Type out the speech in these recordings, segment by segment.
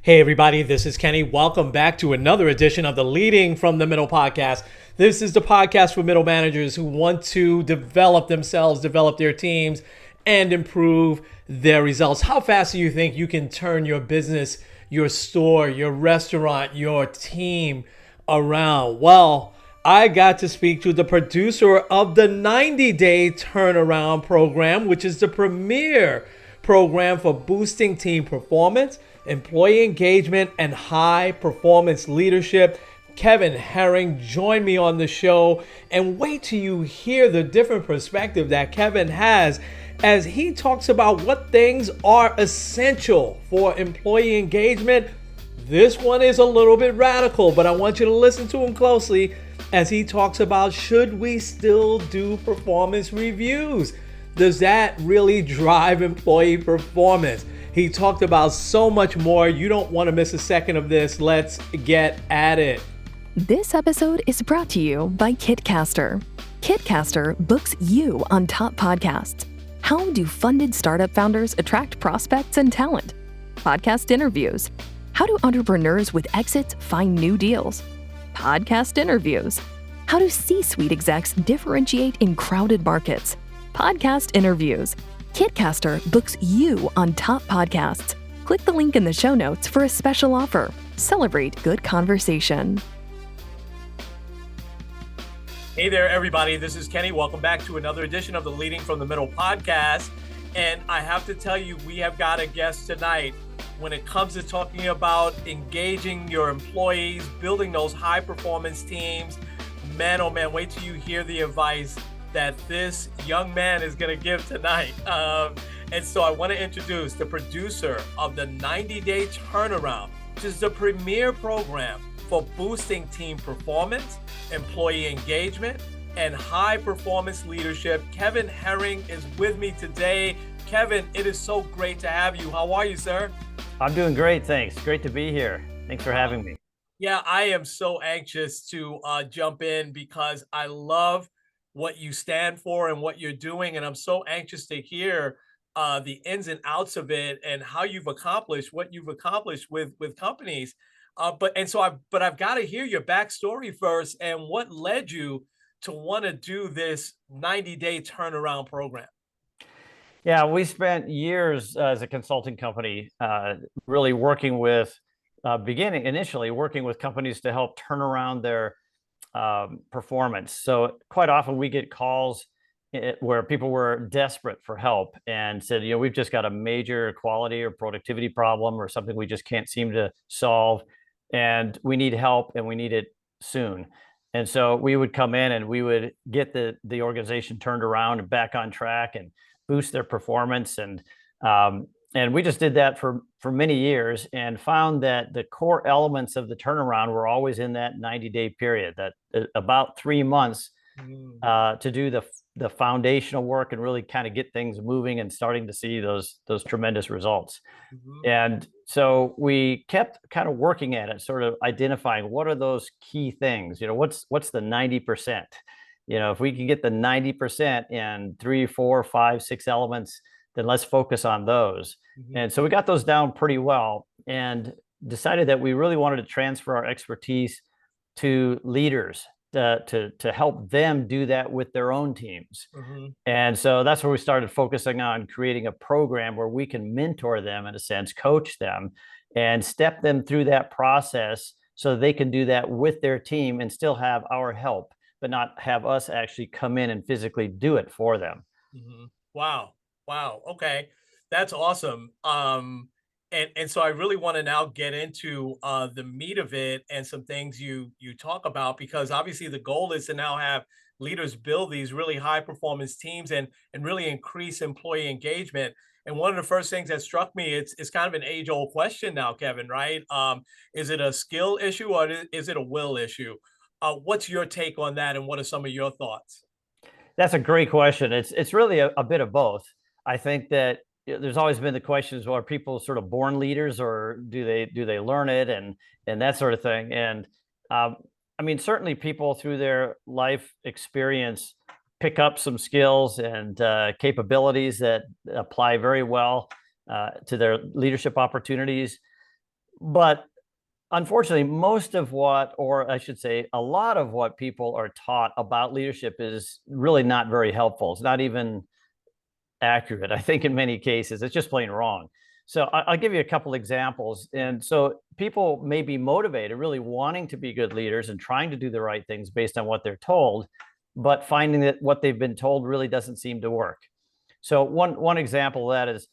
Hey, everybody, this is Kenny. Welcome back to another edition of the Leading from the Middle podcast. This is the podcast for middle managers who want to develop themselves, develop their teams, and improve their results. How fast do you think you can turn your business, your store, your restaurant, your team around? Well, I got to speak to the producer of the 90-day turnaround program, which is the premier program for boosting team performance, employee engagement, and high performance leadership. Kevin Herring joined me on the show, and wait till you hear the different perspective that Kevin has as he talks about what things are essential for employee engagement. This one is a little bit radical, but I want you to listen to him closely as he talks about, should we still do performance reviews? Does that really drive employee performance? He talked about so much more. You don't want to miss a second of this. Let's get at it. This episode is brought to you by Kitcaster. Kitcaster books you on top podcasts. How do funded startup founders attract prospects and talent? Podcast interviews. How do entrepreneurs with exits find new deals? Podcast interviews. How do C-suite execs differentiate in crowded markets? Podcast interviews. Kitcaster books you on top podcasts. Click the link in the show notes for a special offer. Celebrate good conversation. Hey there, everybody. This is Kenny. Welcome back to another edition of the Leading from the Middle podcast. And I have to tell you, we have got a guest tonight. When it comes to talking about engaging your employees, building those high performance teams, man, oh man, wait till you hear the advice that this young man is going to give tonight. And so I want to introduce the producer of the 90-day turnaround, which is the premier program for boosting team performance, employee engagement, and high performance leadership. Kevin Herring is with me today. Kevin, it is so great to have you. How are you, sir? I'm doing great, thanks. Great to be here. Thanks for having me. Yeah, I am so anxious to jump in because I love what you stand for and what you're doing. And I'm so anxious to hear the ins and outs of it and how you've accomplished what you've accomplished with companies. But I've got to hear your backstory first and what led you to want to do this 90-day turnaround program. Yeah, we spent years as a consulting company really working with, initially working with companies to help turn around their performance. So quite often we get calls where people were desperate for help and said, we've just got a major quality or productivity problem or something we just can't seem to solve. And we need help and we need it soon. And so we would come in and we would get the organization turned around and back on track and boost their performance. And we just did that for many years and found that the core elements of the turnaround were always in that 90-day period, that about 3 months to do the foundational work and really kind of get things moving and starting to see those tremendous results. And so we kept kind of working at it, sort of identifying what are those key things, what's the 90%, if we can get the 90% in 3, 4, 5, 6 elements, then let's focus on those. And so we got those down pretty well and decided that we really wanted to transfer our expertise to leaders to help them do that with their own teams. And so that's where we started focusing on creating a program where we can mentor them, in a sense, coach them and step them through that process so they can do that with their team and still have our help, but not have us actually come in and physically do it for them. Wow. Okay. That's awesome. And so I really want to now get into the meat of it and some things you talk about, because obviously the goal is to now have leaders build these really high performance teams and really increase employee engagement. And one of the first things that struck me, it's kind of an age old question now, Kevin, right? Is it a skill issue or is it a will issue? What's your take on that? And what are some of your thoughts? That's a great question. It's really a bit of both. I think that there's always been the questions, well, are people sort of born leaders or do they learn it and that sort of thing? And I mean, certainly people through their life experience pick up some skills and capabilities that apply very well to their leadership opportunities. But unfortunately, most of what, or I should say, a lot of what people are taught about leadership is really not very helpful. It's not even accurate. I think in many cases, it's just plain wrong. So I'll give you a couple examples. And so people may be motivated, really wanting to be good leaders and trying to do the right things based on what they're told, but finding that what they've been told really doesn't seem to work. So one example of that is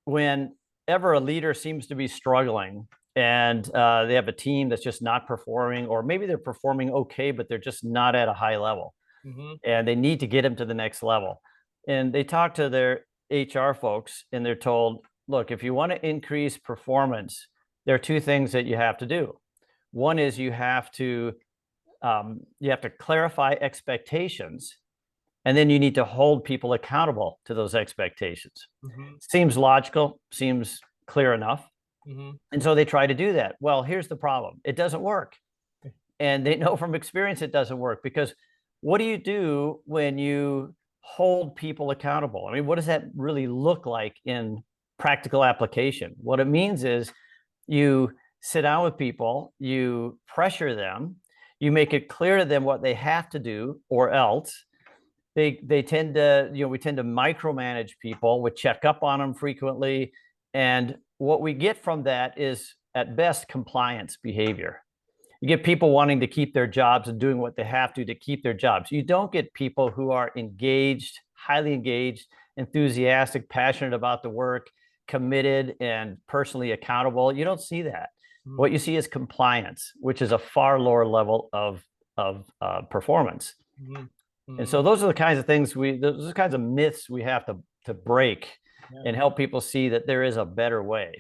whenever a leader seems to be struggling and they have a team that's just not performing, or maybe they're performing okay, but they're just not at a high level, and they need to get them to the next level. And they talk to their HR folks and they're told, look, if you want to increase performance, there are two things that you have to do. One is you have to clarify expectations, and then you need to hold people accountable to those expectations. Seems logical, seems clear enough. And so they try to do that. Well, here's the problem. It doesn't work. And they know from experience it doesn't work, because what do you do when you hold people accountable? I mean, what does that really look like in practical application? What it means is you sit down with people, you pressure them, you make it clear to them what they have to do, or else they tend to, we tend to micromanage people. We check up on them frequently. And what we get from that is at best compliance behavior. You get people wanting to keep their jobs and doing what they have to keep their jobs. You don't get people who are engaged, highly engaged, enthusiastic, passionate about the work, committed, and personally accountable. You don't see that. What you see is compliance, which is a far lower level of performance. And so those are the kinds of things those are the kinds of myths we have to break and help people see that there is a better way.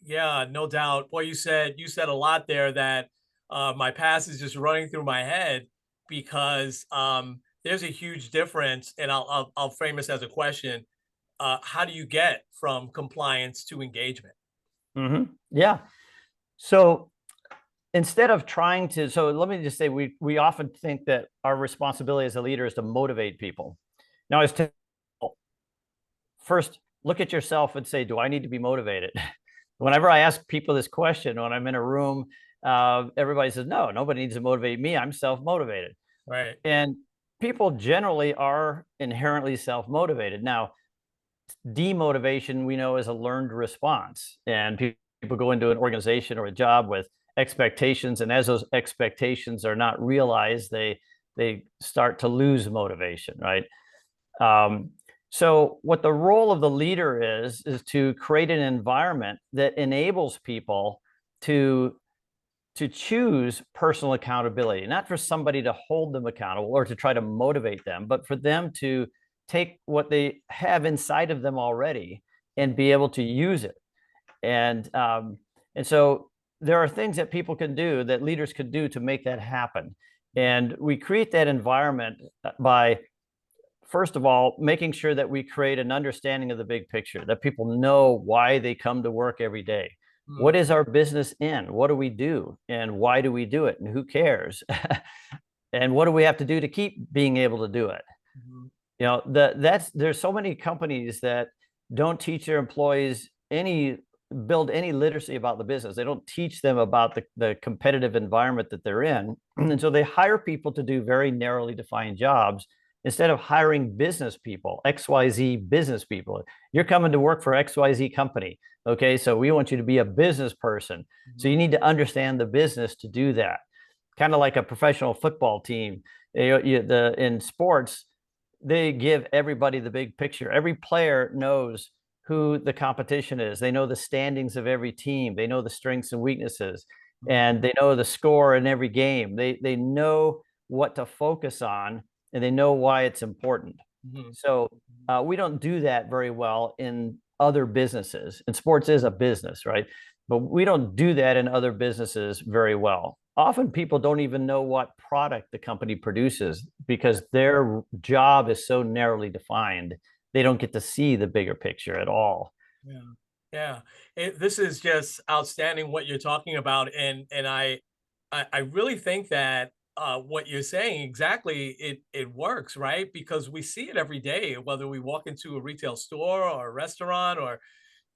Yeah, no doubt. Boy, you said a lot there that my past is just running through my head, because there's a huge difference, and I'll frame this as a question. How do you get from compliance to engagement? Yeah. So instead of trying to, so let me just say, we often think that our responsibility as a leader is to motivate people. Now, first, look at yourself and say, do I need to be motivated? Whenever I ask people this question, when I'm in a room, everybody says, no, nobody needs to motivate me. I'm self-motivated. Right. And people generally are inherently self-motivated. Now, demotivation, we know, is a learned response. And people go into an organization or a job with expectations, and as those expectations are not realized, they start to lose motivation, right? So what the role of the leader is to create an environment that enables people to choose personal accountability, not for somebody to hold them accountable or to try to motivate them, but for them to take what they have inside of them already and be able to use it. And so there are things that people can do, that leaders could do, to make that happen. And we create that environment by, first of all, making sure that we create an understanding of the big picture, that people know why they come to work every day. What is our business in? What do we do? And why do we do it? And who cares? And what do we have to do to keep being able to do it? There's so many companies that don't teach their employees build any literacy about the business. They don't teach them about the competitive environment that they're in. And so they hire people to do very narrowly defined jobs instead of hiring business people, XYZ business people. You're coming to work for XYZ company. Okay, so we want you to be a business person. So you need to understand the business to do that. Kind of like a professional football team. In sports, they give everybody the big picture. Every player knows who the competition is. They know the standings of every team. They know the strengths and weaknesses, and they know the score in every game. They know what to focus on, and they know why it's important. So we don't do that very well in other businesses. And sports is a business, right? But we don't do that in other businesses very well. Often people don't even know what product the company produces, because their job is so narrowly defined. They don't get to see the bigger picture at all. Yeah. This is just outstanding what you're talking about. And I really think that what you're saying exactly, it works, right? Because we see it every day, whether we walk into a retail store or a restaurant, or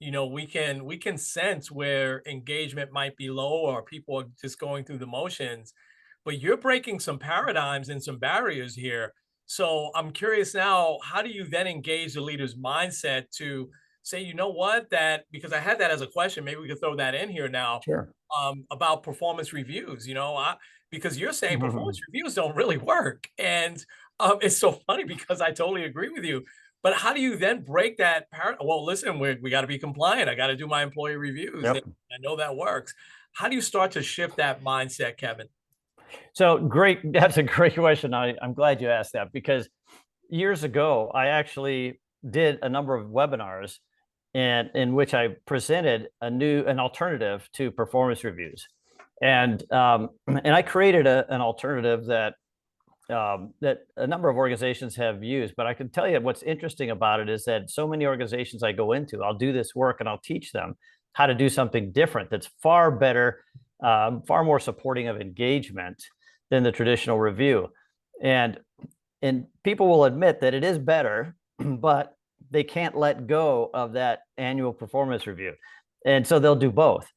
we can sense where engagement might be low or people are just going through the motions, but you're breaking some paradigms and some barriers here. So I'm curious now, how do you then engage the leader's mindset to say, you know what, that because I had that as a question, maybe we could throw that in here now, Sure. about performance reviews, because you're saying performance Mhm. reviews don't really work. And it's so funny because I totally agree with you. But how do you then break that Well, listen, we got to be compliant. I got to do my employee reviews. Yep. I know that works. How do you start to shift that mindset, Kevin? So great. That's a great question. I'm glad you asked that because years ago, I actually did a number of webinars and in which I presented an alternative to performance reviews. And I created an alternative that a number of organizations have used. But I can tell you what's interesting about it is that so many organizations I go into, I'll do this work and I'll teach them how to do something different that's far better, far more supporting of engagement than the traditional review. And and people will admit that it is better, but they can't let go of that annual performance review. And so they'll do both.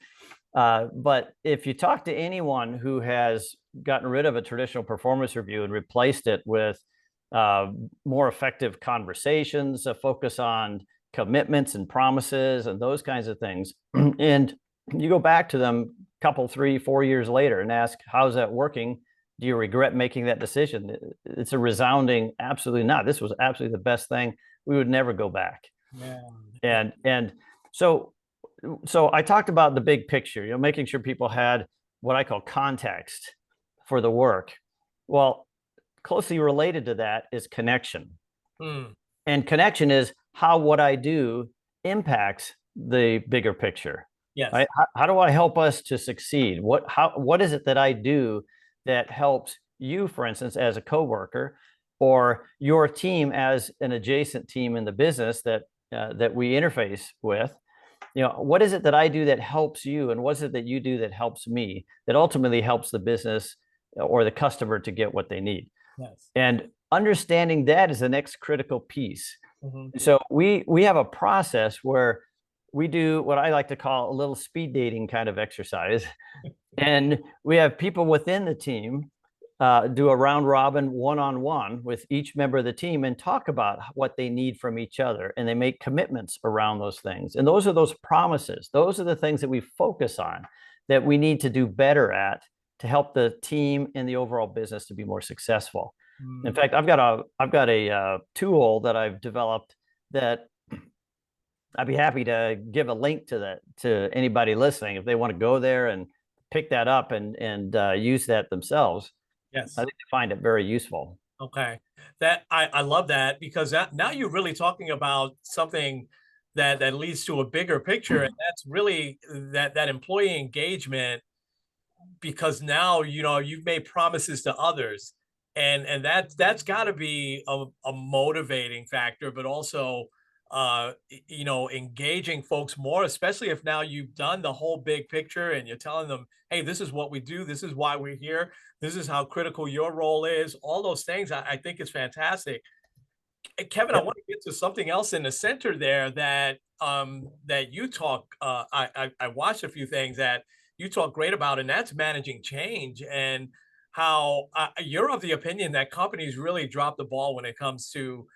But if you talk to anyone who has gotten rid of a traditional performance review and replaced it with more effective conversations, a focus on commitments and promises and those kinds of things, and you go back to them a couple, 3, 4 years later and ask, how's that working? Do you regret making that decision? It's a resounding, absolutely not. This was absolutely the best thing. We would never go back. Yeah. And so I talked about the big picture, making sure people had what I call context for the work. Well, closely related to that is connection. Hmm. And connection is how what I do impacts the bigger picture. Yes. Right? How do I help us to succeed? What is it that I do that helps you, for instance, as a coworker, or your team as an adjacent team in the business that we interface with? What is it that I do that helps you, and what is it that you do that helps me, that ultimately helps the business or the customer to get what they need? Yes. And understanding that is the next critical piece. Mhm. So we have a process where we do what I like to call a little speed dating kind of exercise. And we have people within the team do a round robin one-on-one with each member of the team and talk about what they need from each other. And they make commitments around those things. And those are those promises. Those are the things that we focus on that we need to do better at to help the team and the overall business to be more successful. In Mm. fact, I've got a tool that I've developed that I'd be happy to give a link to anybody listening if they want to go there and pick that up and use that themselves. I Yes. think they find it very useful. Okay. That I love that because now you're really talking about something that leads to a bigger picture, and that's really that employee engagement, because now you've made promises to others, and that's got to be a motivating factor, but also engaging folks more, especially if now you've done the whole big picture and you're telling them, hey, this is what we do, this is why we're here, this is how critical your role is, all those things. I think is fantastic. Kevin, I Yep. want to get to something else in the center there that you talk. I watched a few things that you talk great about, and that's managing change, and how you're of the opinion that companies really drop the ball when it comes to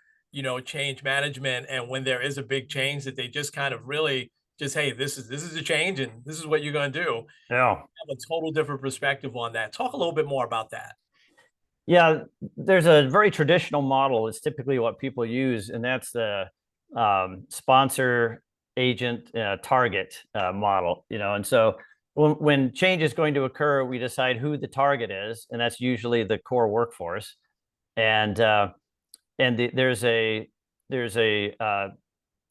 change management, and when there is a big change that they just kind of really just, hey, this is a change and this is what you're going to do. Yeah. Have a total different perspective on that. Talk a little bit more about that. Yeah, there's a very traditional model. It's typically what people use, and that's the sponsor, agent, target model. And so when change is going to occur, we decide who the target is, and that's usually the core workforce. And there's a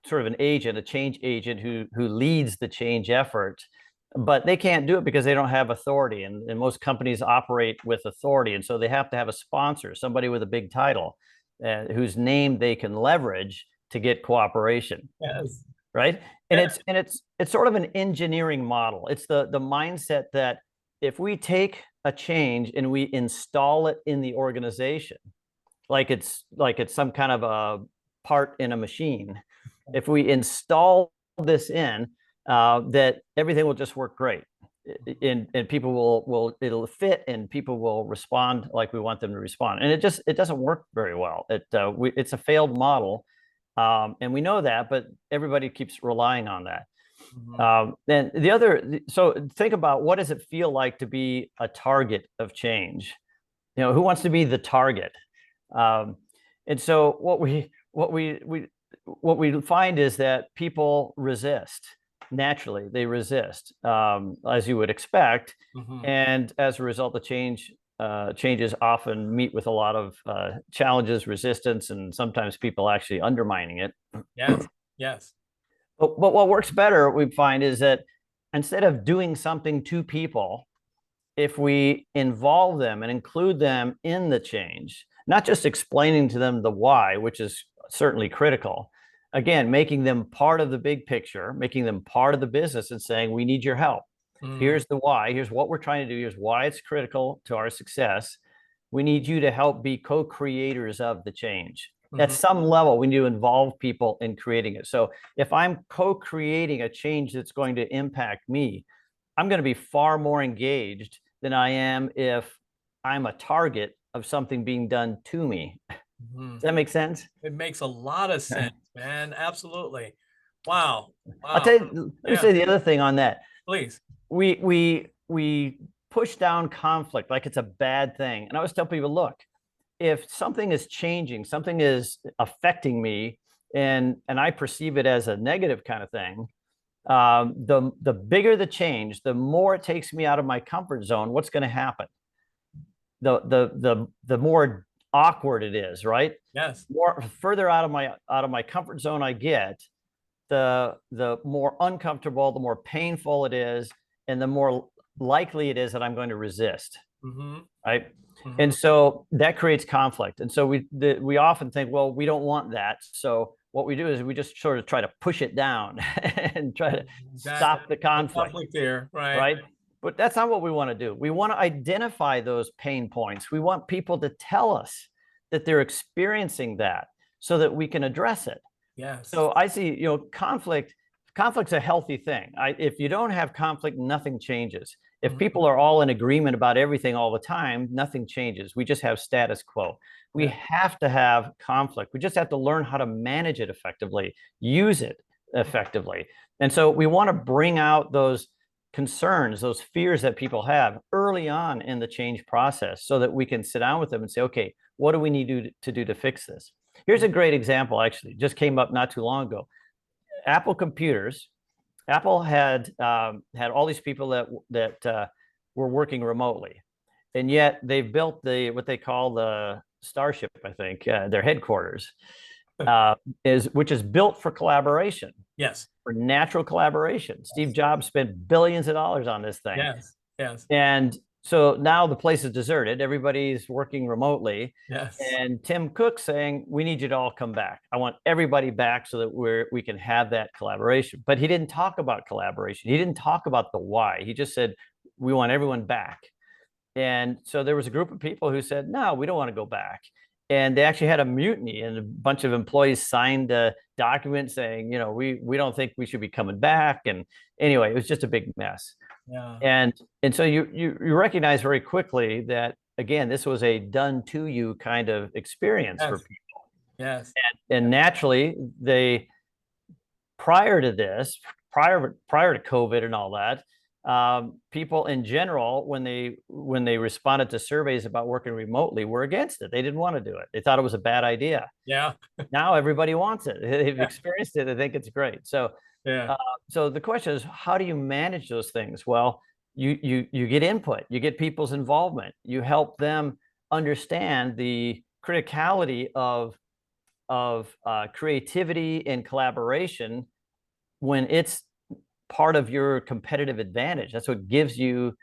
sort of an agent, a change agent who leads the change effort, but they can't do it because they don't have authority. And most companies operate with authority, and so they have to have a sponsor, somebody with a big title, whose name they can leverage to get cooperation. Yes. Right. And it's sort of an engineering model. It's the mindset that if we take a change and we install it in the organization, like it's some kind of a part in a machine, if we install this in, that everything will just work great. And people it'll fit, and people will respond like we want them to respond. And it doesn't work very well. It's a failed model. And we know that, but everybody keeps relying on that. And so think about, what does it feel like to be a target of change? Who wants to be the target? And so what we find is that people resist. Naturally, they resist, as you would expect. And as a result, the changes often meet with a lot of challenges, resistance, and sometimes people actually undermining it. Yes. But what works better, we find, is that instead of doing something to people, if we involve them and include them in the change, not just explaining to them the why, which is certainly critical, again, making them part of the big picture, making them part of the business, and saying, we need your help. Here's the why. Here's what we're trying to do. Here's why it's critical to our success. We need you to help be co-creators of the change. At some level, we need to involve people in creating it. So if I'm co-creating a change that's going to impact me, I'm going to be far more engaged than I am if I'm a target of something being done to me. Does that make sense? It makes a lot of sense, man. Absolutely. Wow. I'll tell you, let me say the other thing on that. Please. We push down conflict like it's a bad thing. And I always tell people, look, if something is changing, something is affecting me, and I perceive it as a negative kind of thing, the bigger the change, the more it takes me out of my comfort zone. What's going to happen? The more awkward it is, right? Yes. More further out of my comfort zone I get, the more uncomfortable, the more painful it is, and the more likely it is that I'm going to resist. Right. And so that creates conflict. And so we often think, well, we don't want that. So what we do is we just sort of try to push it down and try to stop the conflict there. Right. But that's not what we want to do. We want to identify those pain points. We want people to tell us that they're experiencing that so that we can address it. Yes. So I see, conflict's a healthy thing. If you don't have conflict, nothing changes. If people are all in agreement about everything all the time, nothing changes. We just have status quo. We have to have conflict. We just have to learn how to manage it effectively, use it effectively. And so we want to bring out those concerns, those fears that people have early on in the change process, so that we can sit down with them and say, okay, what do we need to do to fix this? Here's a great example, actually, just came up not too long ago. Apple computers. Apple had all these people that were working remotely, and yet they've built what they call the Starship, I think, their headquarters, which is built for collaboration. Yes. For natural collaboration. Steve Jobs spent billions of dollars on this thing. Yes. And so now the place is deserted. Everybody's working remotely. Yes. And Tim Cook's saying, we need you to all come back. I want everybody back so that we can have that collaboration. But he didn't talk about collaboration. He didn't talk about the why. He just said, we want everyone back. And so there was a group of people who said, no, we don't want to go back. And they actually had a mutiny, and a bunch of employees signed a document saying, we don't think we should be coming back. And anyway, it was just a big mess. Yeah. And so you recognize very quickly that, again, this was a done to you kind of experience for people. Yes. And naturally, prior to prior to COVID and all that, people in general, when they responded to surveys about working remotely, were against it. They didn't want to do it. They thought it was a bad idea. Yeah. Now everybody wants it. They've experienced it. They think it's great. So so the question is, how do you manage those things? Well, you get input, you get people's involvement, you help them understand the criticality of creativity and collaboration when it's part of your competitive advantage. That's what gives you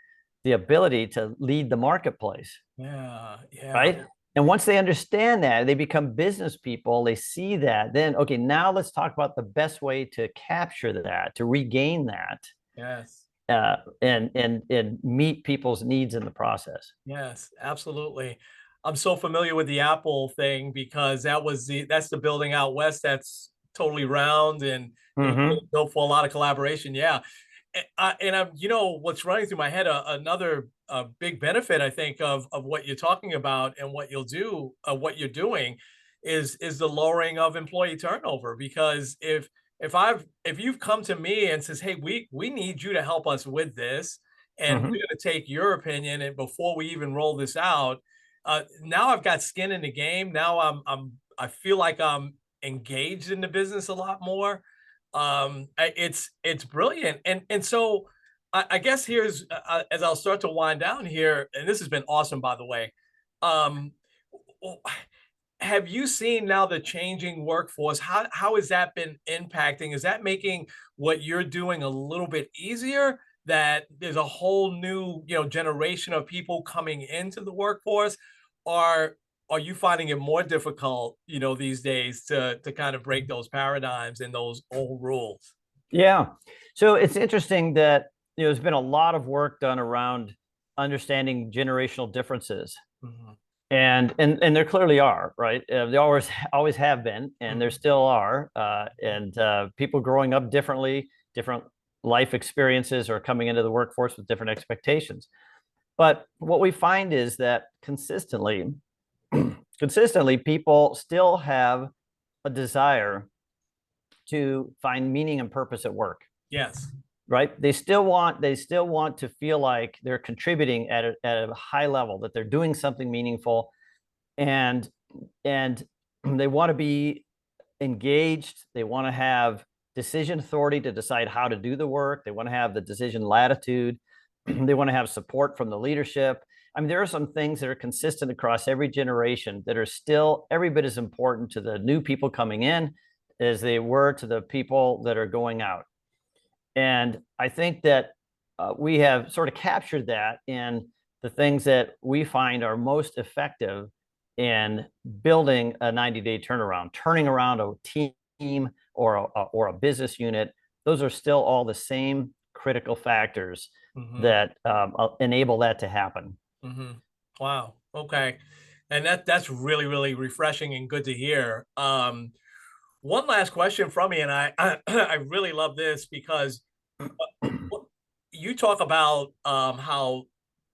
the ability to lead the marketplace. Yeah. Right. And once they understand that, they become business people, they see that, then, okay, now let's talk about the best way to capture that, to regain that. Yes. And meet people's needs in the process. Yes, absolutely. I'm so familiar with the Apple thing because that's the building out west that's totally round, and It was Hmm. really built for a lot of collaboration. Yeah. And I'm, what's running through my head, another big benefit, I think, of what you're talking about and what you'll do, what you're doing, is the lowering of employee turnover. Because if you've come to me and says, hey, we need you to help us with this, and we're Hmm. going to take your opinion, and before we even roll this out, now I've got skin in the game. Now I feel like I'm engaged in the business a lot more. It's brilliant. And so I guess here's as I'll start to wind down here, and this has been awesome, by the way. Um, w- have you seen now the changing workforce? How has that been impacting? Is that making what you're doing a little bit easier? That there's a whole new, generation of people coming into the workforce, or are you finding it more difficult, these days to kind of break those paradigms and those old rules? Yeah. So it's interesting that there's been a lot of work done around understanding generational differences, Mhm, and there clearly are, right? They always have been, and there mhm, still are. And people growing up differently, different life experiences, are coming into the workforce with different expectations. But what we find is that consistently, people still have a desire to find meaning and purpose at work, yes. right? They still want to feel like they're contributing at a high level, that they're doing something meaningful, and and they want to be engaged. They want to have decision authority to decide how to do the work. They want to have the decision latitude. They want to have support from the leadership. I mean, there are some things that are consistent across every generation that are still every bit as important to the new people coming in as they were to the people that are going out. And I think that we have sort of captured that in the things that we find are most effective in building a 90-day turnaround, turning around a team or a business unit. Those are still all the same critical factors Mhm, that enable that to happen. mhm. Wow. Okay. And that's really, really refreshing and good to hear. One last question from me, and I really love this because what you talk about, how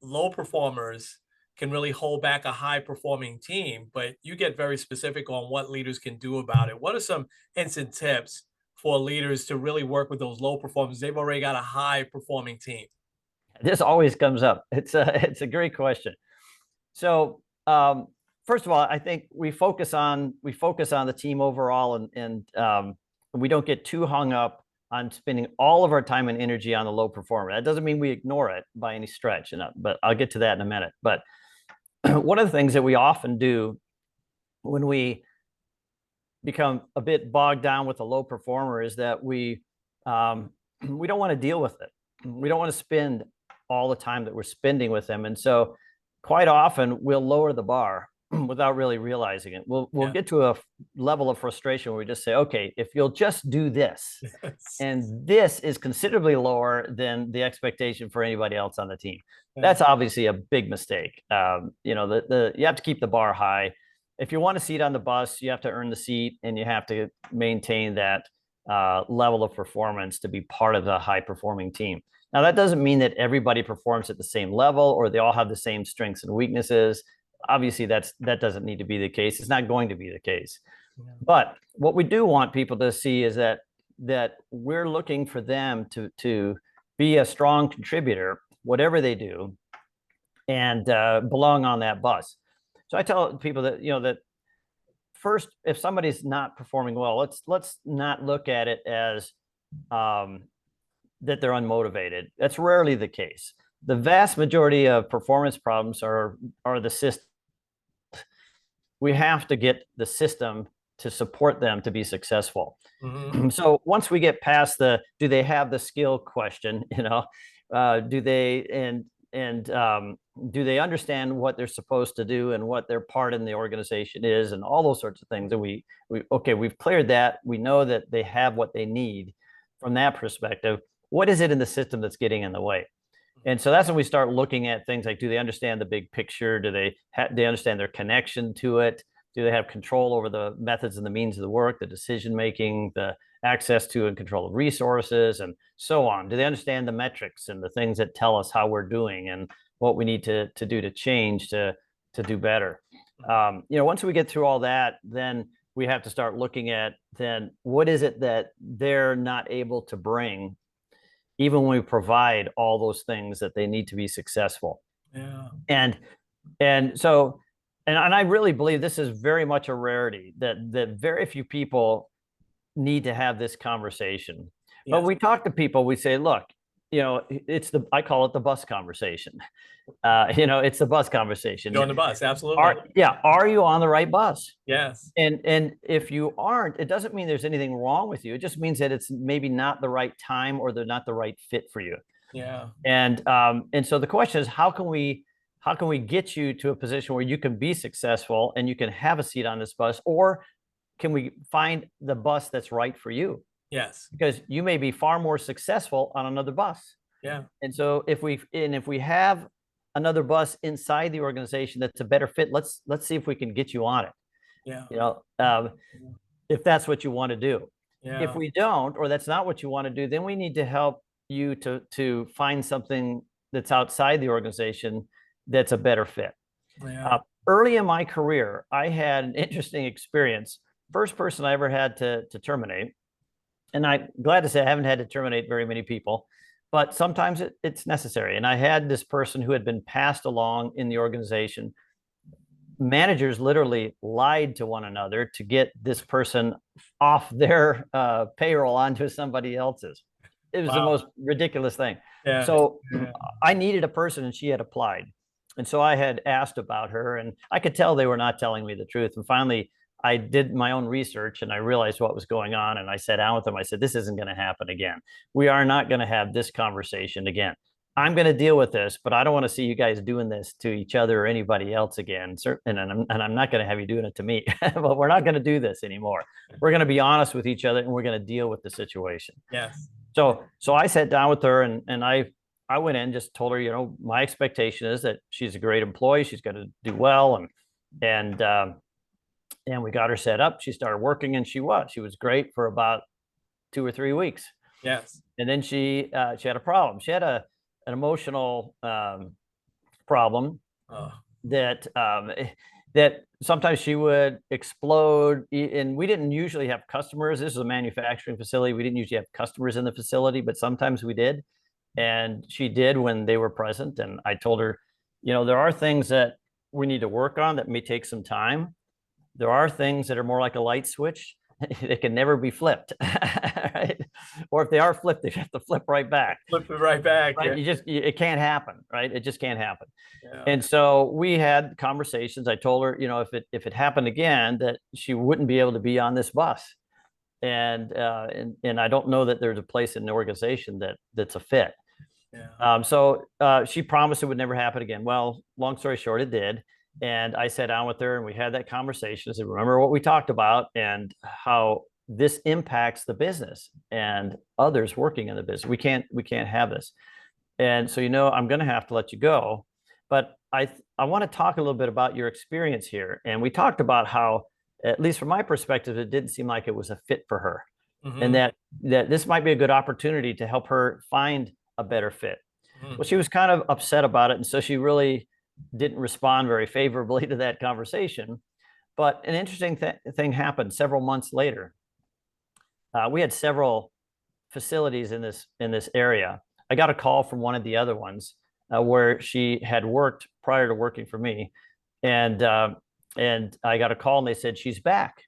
low performers can really hold back a high performing team, but you get very specific on what leaders can do about it. What are some instant tips for leaders to really work with those low performers? They've already got a high performing team. This always comes up. It's a great question. So first of all, I think we focus on the team overall, and we don't get too hung up on spending all of our time and energy on the low performer. That doesn't mean we ignore it by any stretch, but I'll get to that in a minute. But one of the things that we often do when we become a bit bogged down with a low performer is that um, we don't want to deal with it. We don't want to spend all the time that we're spending with them, and so quite often we'll lower the bar without really realizing it. We'll Yeah. get to a level of frustration where we just say, okay, if you'll just do this, and this is considerably lower than the expectation for anybody else on the team. Yeah. That's obviously a big mistake. You have to keep the bar high. If you want a seat on the bus, you have to earn the seat, and you have to maintain that level of performance to be part of the high performing team. Now, that doesn't mean that everybody performs at the same level or they all have the same strengths and weaknesses. Obviously, that doesn't need to be the case. It's not going to be the case. Yeah. But what we do want people to see is that we're looking for them to be a strong contributor, whatever they do, and belong on that bus. So I tell people that first, if somebody's not performing well, let's not look at it as um, that they're unmotivated. That's rarely the case. The vast majority of performance problems are the system. We have to get the system to support them to be successful. Mhm. So once we get past the do they have the skill question, do they and do they understand what they're supposed to do and what their part in the organization is and all those sorts of things, and we've cleared that. We know that they have what they need. From that perspective, what is it in the system that's getting in the way? And so that's when we start looking at things like, do they understand the big picture? Do they understand their connection to it? Do they have control over the methods and the means of the work, the decision making, the access to and control of resources, and so on? Do they understand the metrics and the things that tell us how we're doing and what we need to do to change to do better? Once we get through all that, then we have to start looking at then what is it that they're not able to bring, even when we provide all those things that they need to be successful. Yeah. And so I really believe this is very much a rarity, that very few people need to have this conversation. Yes. But we talk to people, we say, look, I call it the bus conversation. It's the bus conversation. You're on the bus, absolutely. Are you on the right bus? Yes. And if you aren't, it doesn't mean there's anything wrong with you. It just means that it's maybe not the right time, or they're not the right fit for you. Yeah. And so the question is, how can we get you to a position where you can be successful and you can have a seat on this bus, or can we find the bus that's right for you? Yes. Because you may be far more successful on another bus. Yeah. And so if we have another bus inside the organization that's a better fit, let's see if we can get you on it. Yeah. If that's what you want to do. Yeah. If we don't, or that's not what you want to do, then we need to help you to find something that's outside the organization that's a better fit. Yeah. Early in my career, I had an interesting experience. First person I ever had to terminate. And I'm glad to say I haven't had to terminate very many people, but sometimes it's necessary. And I had this person who had been passed along in the organization. Managers literally lied to one another to get this person off their payroll onto somebody else's. It was the most ridiculous thing. Yeah. So I needed a person, and she had applied. And so I had asked about her, and I could tell they were not telling me the truth. And finally, I did my own research, and I realized what was going on. And I sat down with them. I said, this isn't going to happen again. We are not going to have this conversation again. I'm going to deal with this, but I don't want to see you guys doing this to each other or anybody else again. And I'm not going to have you doing it to me, but we're not going to do this anymore. We're going to be honest with each other, and we're going to deal with the situation. Yes. So I sat down with her, and I went in, just told her, my expectation is that she's a great employee. She's going to do well. And we got her set up. She started working, and she was great for about 2 or 3 weeks. Yes. And then she had a problem. She had an emotional problem that sometimes she would explode. And we didn't usually have customers. This is a manufacturing facility. We didn't usually have customers in the facility, but sometimes we did. And she did when they were present. And I told her, there are things that we need to work on that may take some time. There are things that are more like a light switch. They can never be flipped, right? Or if they are flipped, they have to flip right back. Flip it right back. Right? Yeah. It can't happen, right? It just can't happen. Yeah. And so we had conversations. I told her, if it happened again, that she wouldn't be able to be on this bus. And I don't know that there's a place in the organization that's a fit. Yeah. So she promised it would never happen again. Well, long story short, it did. And I sat down with her, and we had that conversation. I said, remember what we talked about and how this impacts the business and others working in the business. We can't have this. And so, I'm going to have to let you go. But I want to talk a little bit about your experience here. And we talked about how, at least from my perspective, it didn't seem like it was a fit for her. Mm-hmm. And that this might be a good opportunity to help her find a better fit. Mm-hmm. Well, she was kind of upset about it. And so she really didn't respond very favorably to that conversation. But an interesting thing happened several months later. We had several facilities in this area. I got a call from one of the other ones where she had worked prior to working for me. And I got a call, and they said, she's back.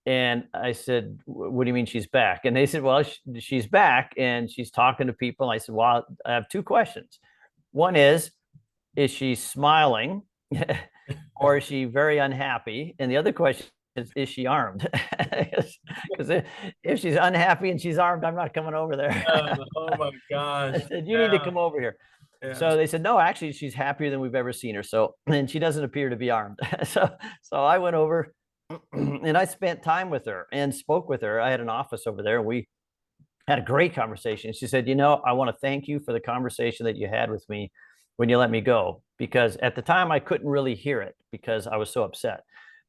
And I said, what do you mean she's back? And they said, well, she's back, and she's talking to people. And I said, well, I have 2 questions. One is she smiling or is she very unhappy? And the other question is she armed? Because if she's unhappy and she's armed, I'm not coming over there. Oh my gosh. I said, you need to come over here. Yeah. So they said, no, actually, she's happier than we've ever seen her. And she doesn't appear to be armed. So I went over and I spent time with her and spoke with her. I had an office over there, and we had a great conversation. She said, I want to thank you for the conversation that you had with me when you let me go, because at the time I couldn't really hear it because I was so upset.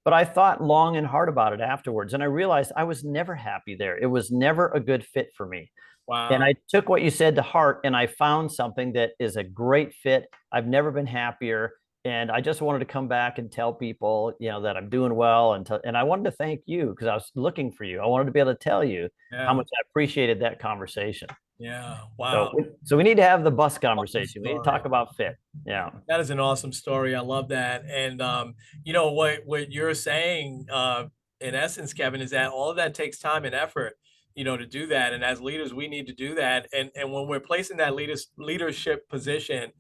But I thought long and hard about it afterwards, and I realized I was never happy there. It was never a good fit for me. And Wow. I took what you said to heart, and I found something that is a great fit. I've never been happier. And I just wanted to come back and tell people, that I'm doing well. And I wanted to thank you because I was looking for you. I wanted to be able to tell you how Yeah. much I appreciated that conversation. Yeah. So, Wow. so we need to have the bus Awesome conversation. We need to story. talk about fit. Yeah. That is an awesome story. I love that. And you know what you're saying, in essence, Kevin, is that all of that takes time and effort, to do that. And as leaders, we need to do that. And when we're placing that leadership position,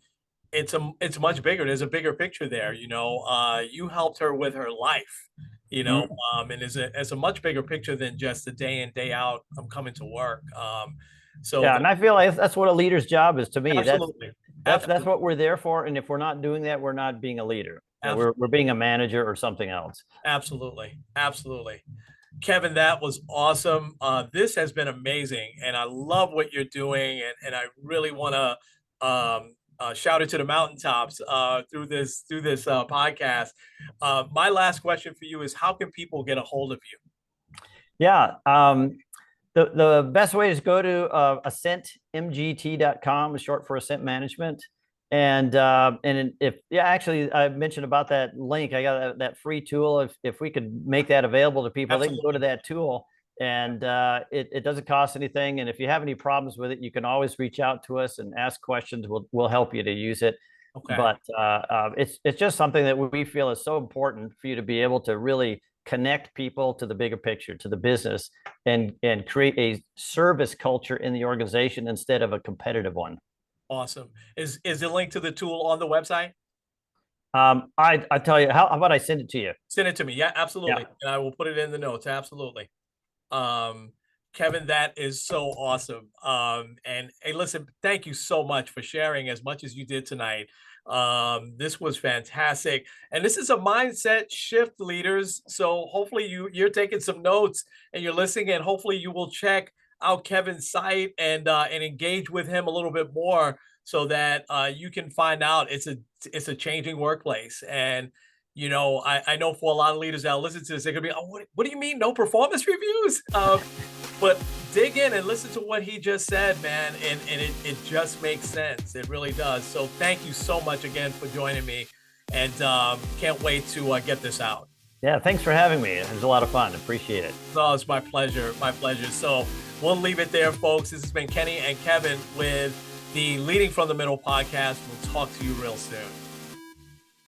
it's much bigger. There's a bigger picture there. You helped her with her life, Mhm. and it's a much bigger picture than just the day in, day out, I'm coming to work. So Yeah, and I feel like that's what a leader's job is to me. That's absolutely. that's that's Absolutely. what we're there for. And if we're not doing that, we're not being a leader. We're Absolutely. being a manager or something else. Absolutely. Absolutely. Kevin, that was awesome. This has been amazing, and I love what you're doing, and I really want to shout it to the mountaintops through this podcast. My last question for you is: how can people get a hold of you? Yeah. The best way is go to ascentmgt.com, short for Ascent Management. And if actually I mentioned about that link. I got that free tool. If we could make that available to people, they can go to Absolutely. that tool, and it doesn't cost anything. And if you have any problems with it, you can always reach out to us and ask questions. We'll help you to use it. Okay. But it's just something that we feel is so important for you to be able to really connect people to the bigger picture, to the business, and create a service culture in the organization instead of a competitive one. Awesome. Is the link to the tool on the website? I tell you, how about I send it to you? Send it to me. Yeah, Yeah. absolutely. And I will put it in the notes. Absolutely. Um, Kevin, that is so awesome. And hey, listen, thank you so much for sharing as much as you did tonight. This was fantastic. And this is a mindset shift, leaders. So hopefully you're taking some notes and you're listening, and hopefully you will check out Kevin's site and engage with him a little bit more so that you can find out it's a changing workplace. And I know for a lot of leaders that listen to this, they're gonna be, oh, what do you mean no performance reviews? But dig in and listen to what he just said, man, and it just makes sense. It really does. So thank you so much again for joining me, and can't wait to get this out. Yeah. Thanks for having me. It was a lot of fun. Appreciate it. Oh, it's my pleasure. My pleasure. So we'll leave it there, folks. This has been Kenny and Kevin with the Leading from the Middle podcast. We'll talk to you real soon.